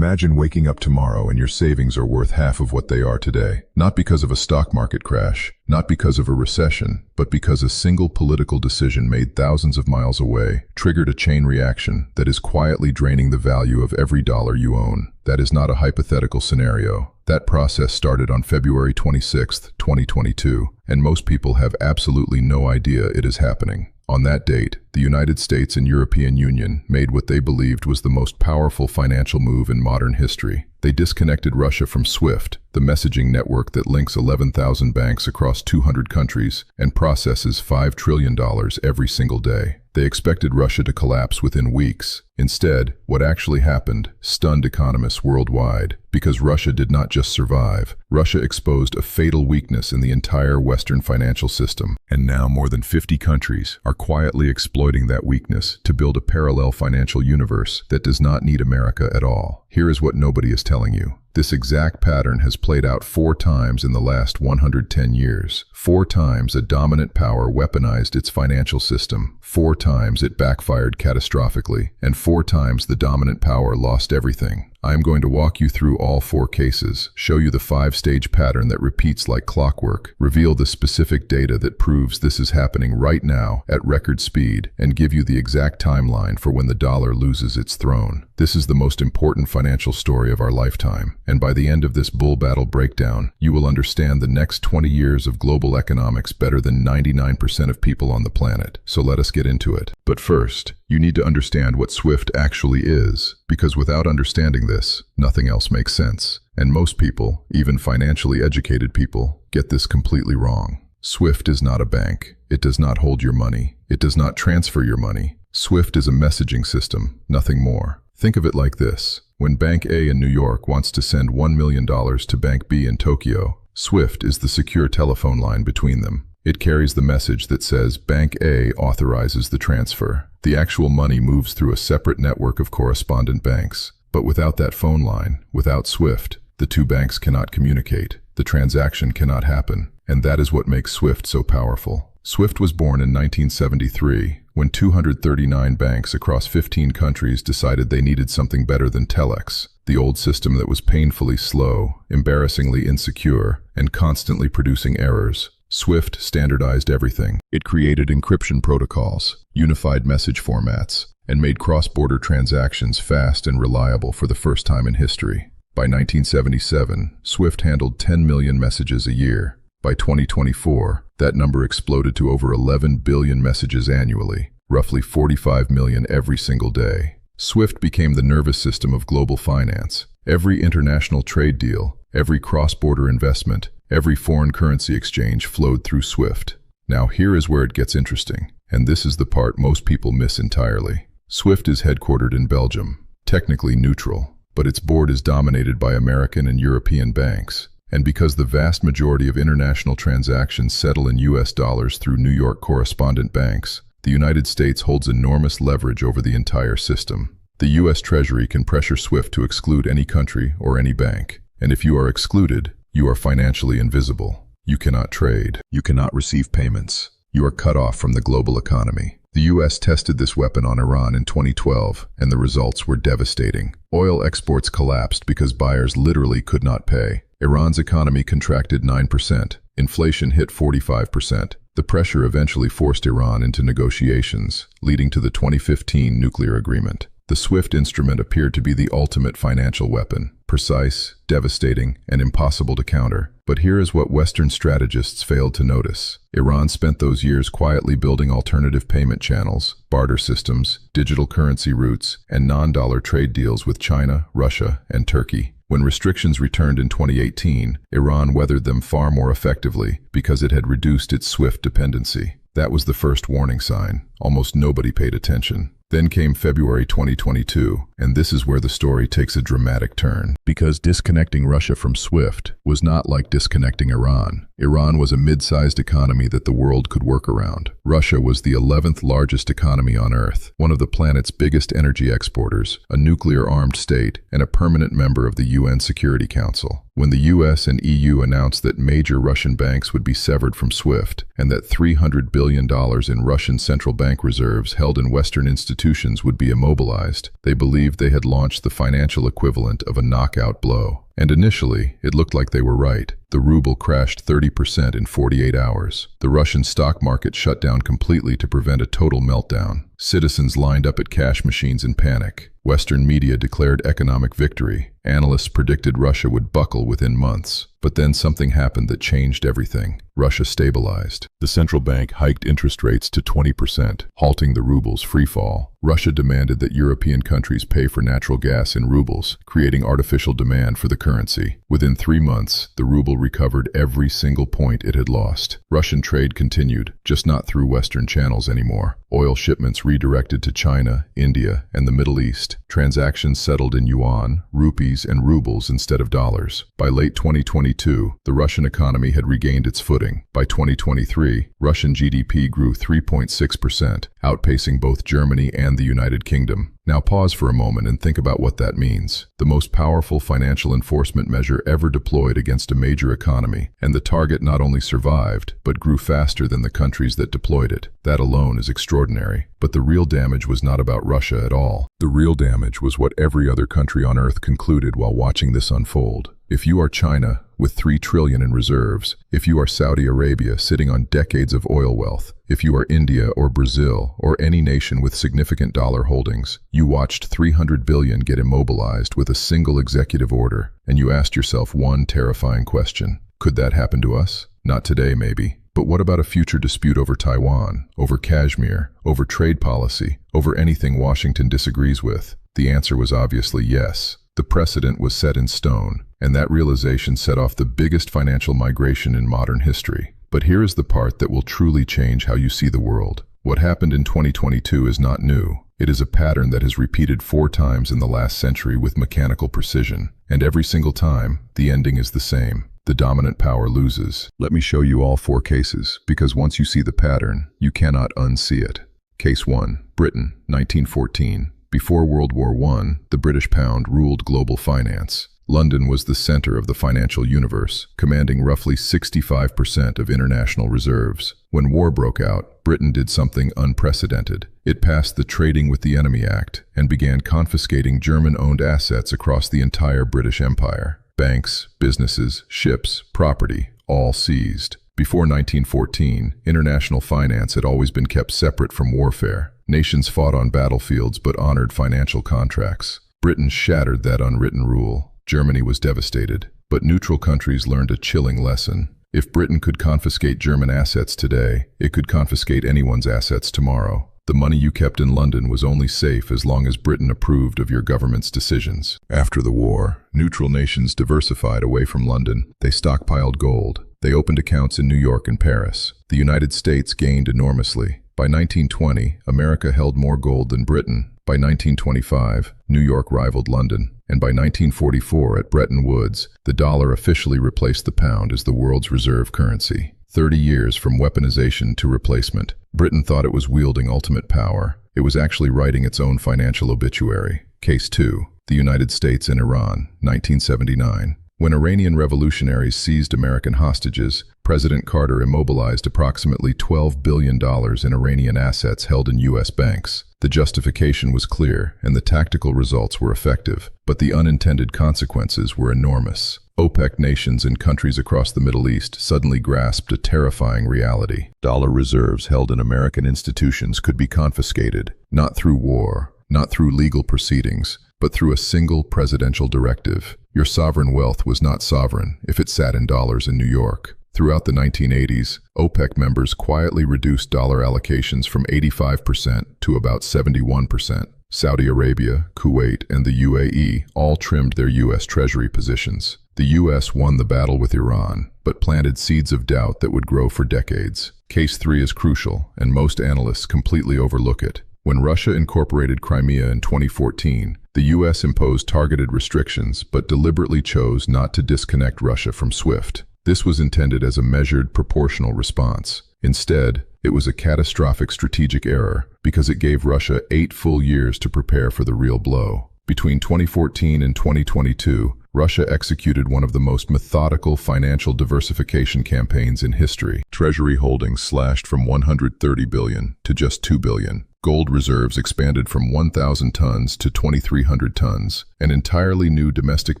Imagine waking up tomorrow and your savings are worth half of what they are today. Not because of a stock market crash, not because of a recession, but because a single political decision made thousands of miles away triggered a chain reaction that is quietly draining the value of every dollar you own. That is not a hypothetical scenario. That process started on February 26, 2022, and most people have absolutely no idea it is happening. On that date, the United States and European Union made what they believed was the most powerful financial move in modern history. They disconnected Russia from SWIFT, the messaging network that links 11,000 banks across 200 countries and processes $5 trillion every single day. They expected Russia to collapse within weeks. Instead, what actually happened stunned economists worldwide, because Russia did not just survive. Russia exposed a fatal weakness in the entire Western financial system, and now more than 50 countries are quietly exploiting that weakness to build a parallel financial universe that does not need America at all. Here is what nobody is telling you. This exact pattern has played out 4 times in the last 110 years. 4 times a dominant power weaponized its financial system. 4 times it backfired catastrophically. And 4 times the dominant power lost everything. I am going to walk you through all 4 cases, show you the 5-stage pattern that repeats like clockwork, reveal the specific data that proves this is happening right now at record speed, and give you the exact timeline for when the dollar loses its throne. This is the most important financial story of our lifetime, and by the end of this bull battle breakdown, you will understand the next 20 years of global economics better than 99% of people on the planet. So let us get into it. But first, you need to understand what SWIFT actually is, because without understanding this, nothing else makes sense. And most people, even financially educated people, get this completely wrong. SWIFT is not a bank. It does not hold your money. It does not transfer your money. SWIFT is a messaging system, nothing more. Think of it like this. When Bank A in New York wants to send $1 million to Bank B in Tokyo, SWIFT is the secure telephone line between them. It carries the message that says Bank A authorizes the transfer. The actual money moves through a separate network of correspondent banks. But without that phone line, without SWIFT, the 2 banks cannot communicate. The transaction cannot happen. And that is what makes SWIFT so powerful. SWIFT was born in 1973, when 239 banks across 15 countries decided they needed something better than telex, the old system that was painfully slow, embarrassingly insecure, and constantly producing errors. SWIFT standardized everything. It created encryption protocols, unified message formats, and made cross-border transactions fast and reliable for the first time in history. By 1977, SWIFT handled 10 million messages a year. By 2024, that number exploded to over 11 billion messages annually, roughly 45 million every single day. SWIFT became the nervous system of global finance. Every international trade deal, every cross-border investment, every foreign currency exchange flowed through SWIFT. Now here is where it gets interesting, and this is the part most people miss entirely. SWIFT is headquartered in Belgium, technically neutral, but its board is dominated by American and European banks. And because the vast majority of international transactions settle in US dollars through New York correspondent banks, the United States holds enormous leverage over the entire system. The US Treasury can pressure SWIFT to exclude any country or any bank. And if you are excluded, you are financially invisible. You cannot trade. You cannot receive payments. You are cut off from the global economy. The US tested this weapon on Iran in 2012, and the results were devastating. Oil exports collapsed because buyers literally could not pay. Iran's economy contracted 9%. Inflation hit 45%. The pressure eventually forced Iran into negotiations, leading to the 2015 nuclear agreement. The SWIFT instrument appeared to be the ultimate financial weapon, precise, devastating, and impossible to counter. But here is what Western strategists failed to notice. Iran spent those years quietly building alternative payment channels, barter systems, digital currency routes, and non-dollar trade deals with China, Russia, and Turkey. When restrictions returned in 2018, Iran weathered them far more effectively because it had reduced its SWIFT dependency. That was the first warning sign. Almost nobody paid attention. Then came February 2022, and this is where the story takes a dramatic turn. Because disconnecting Russia from SWIFT was not like disconnecting Iran. Iran was a mid-sized economy that the world could work around. Russia was the 11th largest economy on Earth, one of the planet's biggest energy exporters, a nuclear-armed state, and a permanent member of the UN Security Council. When the US and EU announced that major Russian banks would be severed from SWIFT and that $300 billion in Russian central bank reserves held in Western institutions would be immobilized, they believed they had launched the financial equivalent of a knockout blow. And initially, it looked like they were right. The ruble crashed 30% in 48 hours. The Russian stock market shut down completely to prevent a total meltdown. Citizens lined up at cash machines in panic. Western media declared economic victory. Analysts predicted Russia would buckle within months. But then something happened that changed everything. Russia stabilized. The central bank hiked interest rates to 20%, halting the ruble's freefall. Russia demanded that European countries pay for natural gas in rubles, creating artificial demand for the currency. Within 3 months, the ruble recovered every single point it had lost. Russian trade continued, just not through Western channels anymore. Oil shipments redirected to China, India, and the Middle East. Transactions settled in yuan, rupees, and rubles instead of dollars. By late 2022, the Russian economy had regained its footing. By 2023, Russian GDP grew 3.6%, outpacing both Germany and the United Kingdom. Now pause for a moment and think about what that means. The most powerful financial enforcement measure ever deployed against a major economy, and the target not only survived, but grew faster than the countries that deployed it. That alone is extraordinary. But the real damage was not about Russia at all. The real damage was what every other country on earth concluded while watching this unfold. If you are China, with $3 trillion in reserves, if you are Saudi Arabia sitting on decades of oil wealth, if you are India or Brazil or any nation with significant dollar holdings, you watched $300 billion get immobilized with a single executive order, and you asked yourself one terrifying question. Could that happen to us? Not today, maybe. But what about a future dispute over Taiwan, over Kashmir, over trade policy, over anything Washington disagrees with? The answer was obviously yes. The precedent was set in stone, and that realization set off the biggest financial migration in modern history. But here is the part that will truly change how you see the world. What happened in 2022 is not new. It is a pattern that has repeated 4 times in the last century with mechanical precision, and every single time, the ending is the same. The dominant power loses. Let me show you all 4 cases, because once you see the pattern, you cannot unsee it. Case 1, Britain, 1914. Before World War I, the British pound ruled global finance. London was the center of the financial universe, commanding roughly 65% of international reserves. When war broke out, Britain did something unprecedented. It passed the Trading with the Enemy Act and began confiscating German-owned assets across the entire British Empire. Banks, businesses, ships, property, all seized. Before 1914, international finance had always been kept separate from warfare. Nations fought on battlefields but honored financial contracts. Britain shattered that unwritten rule. Germany was devastated, but neutral countries learned a chilling lesson. If Britain could confiscate German assets today, it could confiscate anyone's assets tomorrow. The money you kept in London was only safe as long as Britain approved of your government's decisions. After the war, neutral nations diversified away from London. They stockpiled gold. They opened accounts in New York and Paris. The United States gained enormously. By 1920, America held more gold than Britain. By 1925, New York rivaled London. And by 1944, at Bretton Woods, the dollar officially replaced the pound as the world's reserve currency. 30 years from weaponization to replacement. Britain thought it was wielding ultimate power. It was actually writing its own financial obituary. Case 2, the United States and Iran, 1979. When Iranian revolutionaries seized American hostages, President Carter immobilized approximately $12 billion in Iranian assets held in U.S. banks. The justification was clear, and the tactical results were effective, but the unintended consequences were enormous. OPEC nations and countries across the Middle East suddenly grasped a terrifying reality. Dollar reserves held in American institutions could be confiscated, not through war, not through legal proceedings, but through a single presidential directive. Your sovereign wealth was not sovereign if it sat in dollars in New York. Throughout the 1980s, OPEC members quietly reduced dollar allocations from 85% to about 71%. Saudi Arabia, Kuwait, and the UAE all trimmed their U.S. Treasury positions. The U.S. won the battle with Iran, but planted seeds of doubt that would grow for decades. Case 3 is crucial, and most analysts completely overlook it. When Russia incorporated Crimea in 2014, the U.S. imposed targeted restrictions but deliberately chose not to disconnect Russia from SWIFT. This was intended as a measured, proportional response. Instead, it was a catastrophic strategic error because it gave Russia 8 full years to prepare for the real blow. Between 2014 and 2022, Russia executed one of the most methodical financial diversification campaigns in history. Treasury holdings slashed from 130 billion to just 2 billion. Gold reserves expanded from 1,000 tons to 2,300 tons. An entirely new domestic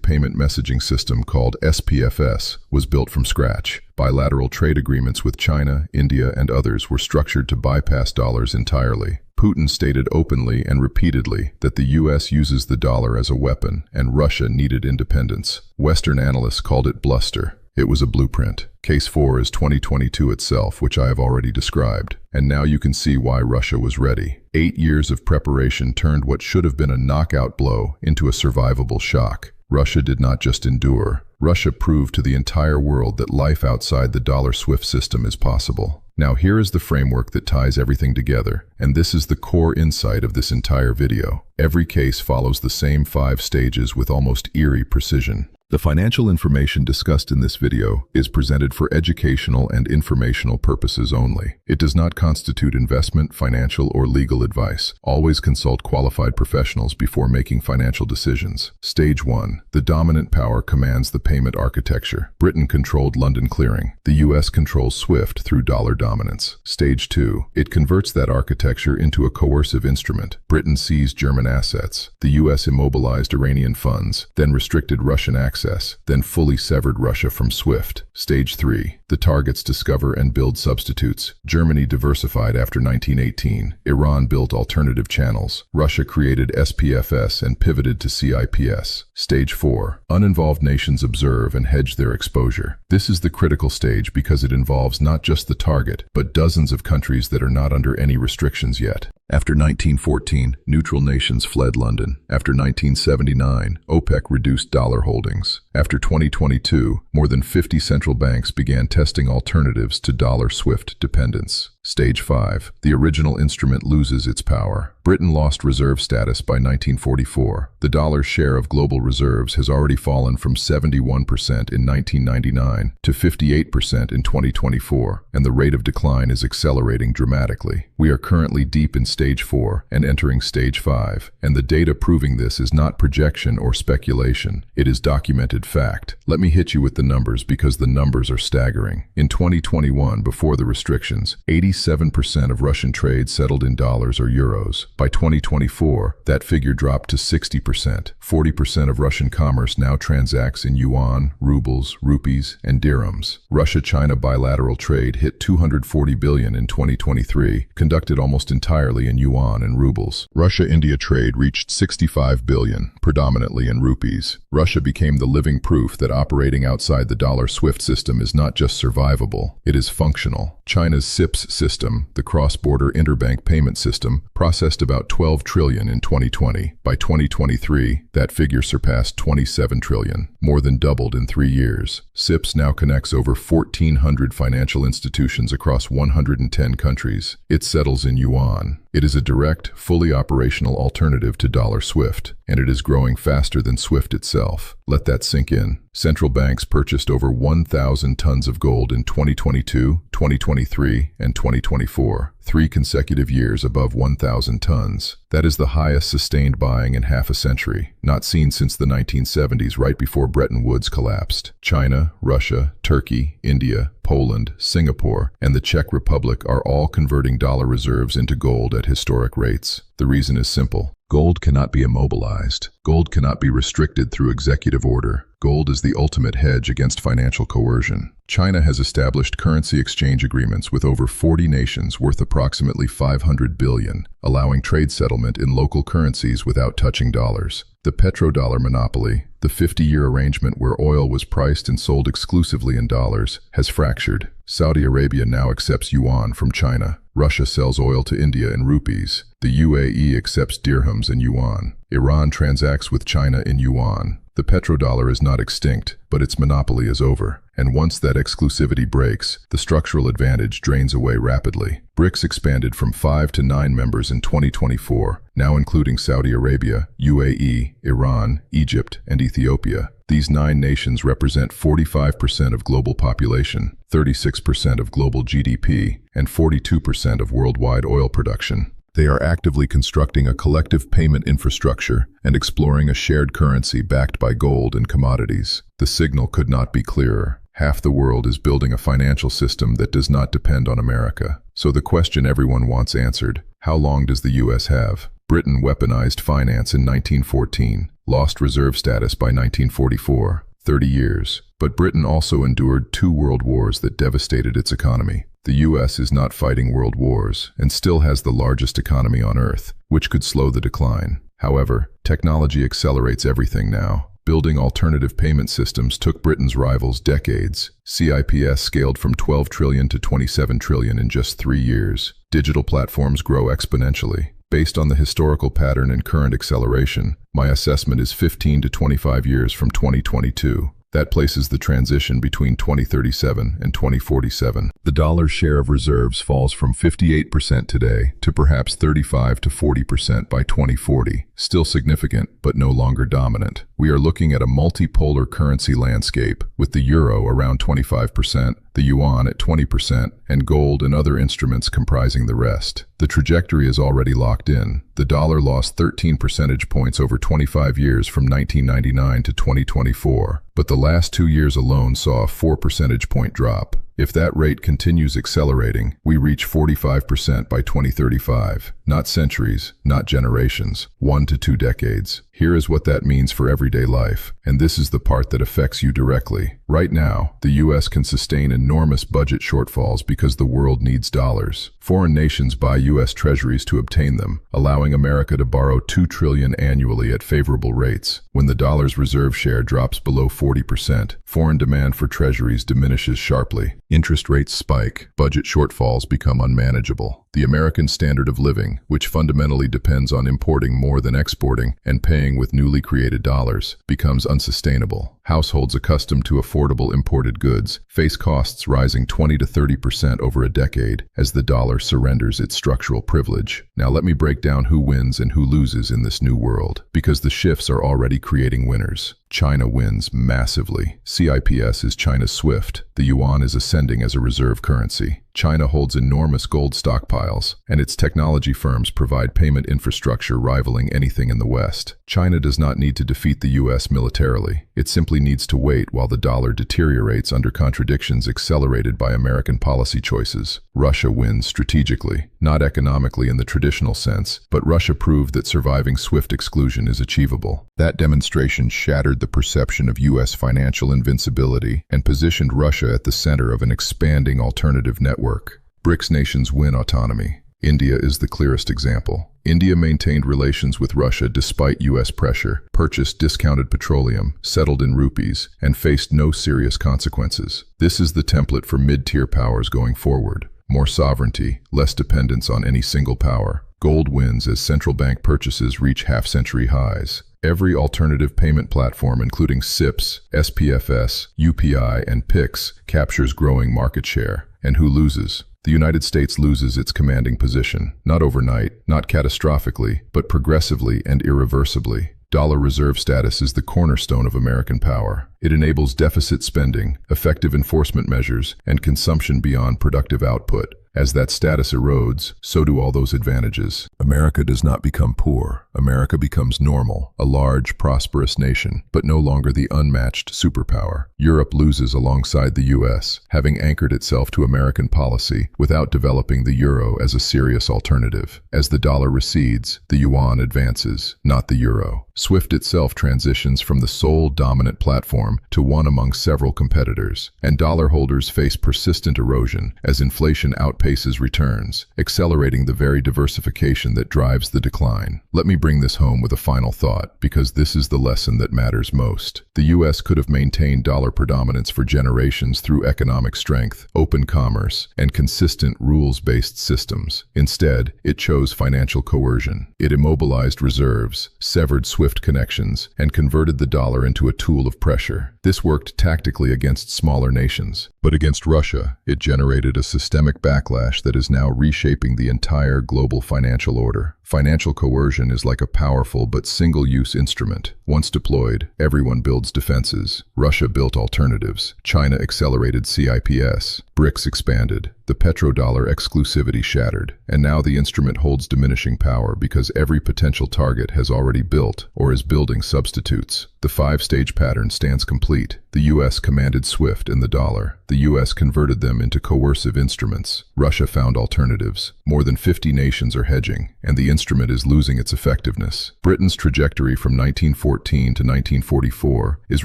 payment messaging system called SPFS was built from scratch. Bilateral trade agreements with China, India, and others were structured to bypass dollars entirely. Putin stated openly and repeatedly that the US uses the dollar as a weapon and Russia needed independence. Western analysts called it bluster. It was a blueprint. Case 4 is 2022 itself, which I have already described. And now you can see why Russia was ready. 8 years of preparation turned what should have been a knockout blow into a survivable shock. Russia did not just endure. Russia proved to the entire world that life outside the dollar SWIFT system is possible. Now here is the framework that ties everything together, and this is the core insight of this entire video. Every case follows the same 5 stages with almost eerie precision. The financial information discussed in this video is presented for educational and informational purposes only. It does not constitute investment, financial, or legal advice. Always consult qualified professionals before making financial decisions. Stage 1. The dominant power commands the payment architecture. Britain controlled London clearing. The US controls SWIFT through dollar dominance. Stage 2. It converts that architecture into a coercive instrument. Britain seized German assets. The US immobilized Iranian funds, then restricted Russian access, then fully severed Russia from SWIFT. Stage 3. The targets discover and build substitutes. Germany diversified after 1918. Iran built alternative channels. Russia created SPFS and pivoted to CIPS. Stage 4. Uninvolved nations observe and hedge their exposure. This is the critical stage because it involves not just the target, but dozens of countries that are not under any restrictions yet. After 1914, neutral nations fled London. After 1979, OPEC reduced dollar holdings. After 2022, more than 50 central banks began testing alternatives to dollar SWIFT dependence. Stage 5. The original instrument loses its power. Britain lost reserve status by 1944. The dollar's share of global reserves has already fallen from 71% in 1999 to 58% in 2024, and the rate of decline is accelerating dramatically. We are currently deep in Stage 4 and entering Stage 5, and the data proving this is not projection or speculation. It is documented fact. Let me hit you with the numbers because the numbers are staggering. In 2021, before the restrictions, 87% of Russian trade settled in dollars or euros. By 2024, that figure dropped to 60%. 40% of Russian commerce now transacts in yuan, rubles, rupees, and dirhams. Russia-China bilateral trade hit $240 billion in 2023, conducted almost entirely in yuan and rubles. Russia-India trade reached $65 billion, predominantly in rupees. Russia became the living proof that operating outside the dollar SWIFT system is not just survivable, it is functional. China's CIPS system, the cross-border interbank payment system, processed about 12 trillion in 2020. By 2023, that figure surpassed 27 trillion, more than doubled in 3 years. CIPS now connects over 1,400 financial institutions across 110 countries. It settles in yuan. It is a direct, fully operational alternative to dollar SWIFT, and it is growing faster than SWIFT itself. Let that sink in. Central banks purchased over 1,000 tons of gold in 2022, 2023, and 2024, 3 consecutive years above 1,000 tons. That is the highest sustained buying in half a century, not seen since the 1970s, right before Bretton Woods collapsed. China, Russia, Turkey, India, Poland, Singapore, and the Czech Republic are all converting dollar reserves into gold at historic rates. The reason is simple. Gold cannot be immobilized. Gold cannot be restricted through executive order. Gold is the ultimate hedge against financial coercion. China has established currency exchange agreements with over 40 nations worth approximately $500 billion, allowing trade settlement in local currencies without touching dollars. The petrodollar monopoly, the 50-year arrangement where oil was priced and sold exclusively in dollars, has fractured. Saudi Arabia now accepts yuan from China. Russia sells oil to India in rupees. The UAE accepts dirhams and yuan. Iran transacts with China in yuan. The petrodollar is not extinct, but its monopoly is over. And once that exclusivity breaks, the structural advantage drains away rapidly. BRICS expanded from 5 to 9 members in 2024, now including Saudi Arabia, UAE, Iran, Egypt, and Ethiopia. These 9 nations represent 45% of global population, 36% of global GDP, and 42% of worldwide oil production. They are actively constructing a collective payment infrastructure and exploring a shared currency backed by gold and commodities. The signal could not be clearer. Half the world is building a financial system that does not depend on America. So the question everyone wants answered: how long does the US have? Britain weaponized finance in 1914, lost reserve status by 1944, 30 years. But Britain also endured 2 world wars that devastated its economy. The US is not fighting world wars and still has the largest economy on Earth, which could slow the decline. However, technology accelerates everything now. Building alternative payment systems took Britain's rivals decades. CIPS scaled from 12 trillion to 27 trillion in just 3 years. Digital platforms grow exponentially. Based on the historical pattern and current acceleration, my assessment is 15 to 25 years from 2022. That places the transition between 2037 and 2047. The dollar's share of reserves falls from 58% today to perhaps 35 to 40% by 2040. Still significant, but no longer dominant. We are looking at a multipolar currency landscape, with the euro around 25%, the yuan at 20%, and gold and other instruments comprising the rest. The trajectory is already locked in. The dollar lost 13 percentage points over 25 years from 1999 to 2024, but the last 2 years alone saw a 4 percentage point drop. If that rate continues accelerating, we reach 45% by 2035. Not centuries, not generations, 1 to 2 decades. Here is what that means for everyday life, and this is the part that affects you directly. Right now, the US can sustain enormous budget shortfalls because the world needs dollars. Foreign nations buy US treasuries to obtain them, allowing America to borrow $2 trillion annually at favorable rates. When the dollar's reserve share drops below 40%, foreign demand for treasuries diminishes sharply. Interest rates spike, budget shortfalls become unmanageable. The American standard of living, which fundamentally depends on importing more than exporting and paying with newly created dollars, becomes unsustainable. Households accustomed to affordable imported goods face costs rising 20 to 30% over a decade as the dollar surrenders its structural privilege. Now let me break down who wins and who loses in this new world, because the shifts are already creating winners. China wins massively. CIPS is China's SWIFT. The yuan is ascending as a reserve currency. China holds enormous gold stockpiles, and its technology firms provide payment infrastructure rivaling anything in the West. China does not need to defeat the US militarily. It simply needs to wait while the dollar deteriorates under contradictions accelerated by American policy choices. Russia wins strategically, not economically in the traditional sense, but Russia proved that surviving SWIFT exclusion is achievable. That demonstration shattered the perception of US financial invincibility and positioned Russia at the center of an expanding alternative network. BRICS nations win autonomy. India is the clearest example. India maintained relations with Russia despite US pressure, purchased discounted petroleum, settled in rupees, and faced no serious consequences. This is the template for mid-tier powers going forward. More sovereignty, less dependence on any single power. Gold wins as central bank purchases reach half-century highs. Every alternative payment platform, including SIPS, SPFS, UPI, and PIX, captures growing market share. And who loses? The United States loses its commanding position, not overnight, not catastrophically, but progressively and irreversibly. Dollar reserve status is the cornerstone of American power. It enables deficit spending, effective enforcement measures, and consumption beyond productive output. As that status erodes, so do all those advantages. America does not become poor. America becomes normal, a large, prosperous nation, but no longer the unmatched superpower. Europe loses alongside the US, having anchored itself to American policy without developing the euro as a serious alternative. As the dollar recedes, the yuan advances, not the euro. SWIFT itself transitions from the sole dominant platform to one among several competitors, and dollar holders face persistent erosion as inflation outpaces returns, accelerating the very diversification that drives the decline. Let me bring this home with a final thought, because this is the lesson that matters most. The US could have maintained dollar predominance for generations through economic strength, open commerce, and consistent rules-based systems. Instead, it chose financial coercion. It immobilized reserves, severed SWIFT connections, and converted the dollar into a tool of pressure. This worked tactically against smaller nations, but against Russia, it generated a systemic backlash that is now reshaping the entire global financial order. Financial coercion is like a powerful but single-use instrument. Once deployed, everyone builds defenses. Russia built alternatives. China accelerated CIPS. BRICS expanded. The petrodollar exclusivity shattered, and now the instrument holds diminishing power because every potential target has already built or is building substitutes. The five-stage pattern stands complete. The U.S. commanded SWIFT and the dollar. The U.S. converted them into coercive instruments. Russia found alternatives. More than 50 nations are hedging, and the instrument is losing its effectiveness. Britain's trajectory from 1914 to 1944 is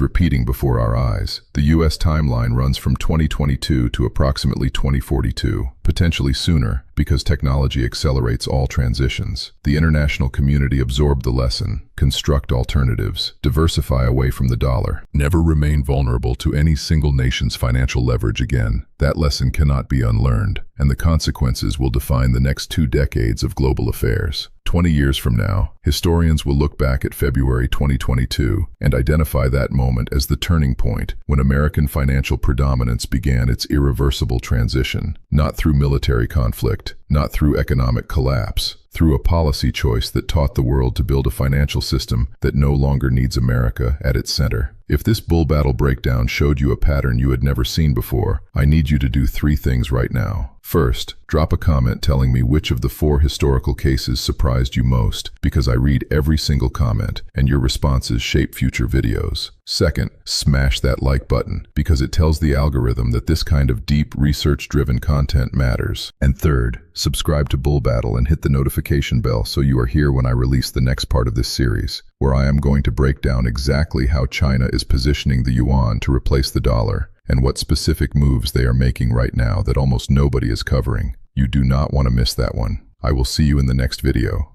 repeating before our eyes. The U.S. timeline runs from 2022 to approximately 2042, potentially sooner, because technology accelerates all transitions. The international community absorbed the lesson, construct alternatives, diversify away from the dollar. Never remain vulnerable to any single nation's financial leverage again. That lesson cannot be unlearned, and the consequences will define the next 2 decades of global affairs. 20 years from now, historians will look back at February 2022 and identify that moment as the turning point when American financial predominance began its irreversible transition, not through military conflict, not through economic collapse, through a policy choice that taught the world to build a financial system that no longer needs America at its center. If this bull battle breakdown showed you a pattern you had never seen before, I need you to do 3 things right now. First, drop a comment telling me which of the 4 historical cases surprised you most, because I read every single comment, and your responses shape future videos. Second, smash that like button, because it tells the algorithm that this kind of deep, research-driven content matters. And third, subscribe to Bull Battle and hit the notification bell so you are here when I release the next part of this series, where I am going to break down exactly how China is positioning the yuan to replace the dollar, and what specific moves they are making right now that almost nobody is covering. You do not want to miss that one. I will see you in the next video.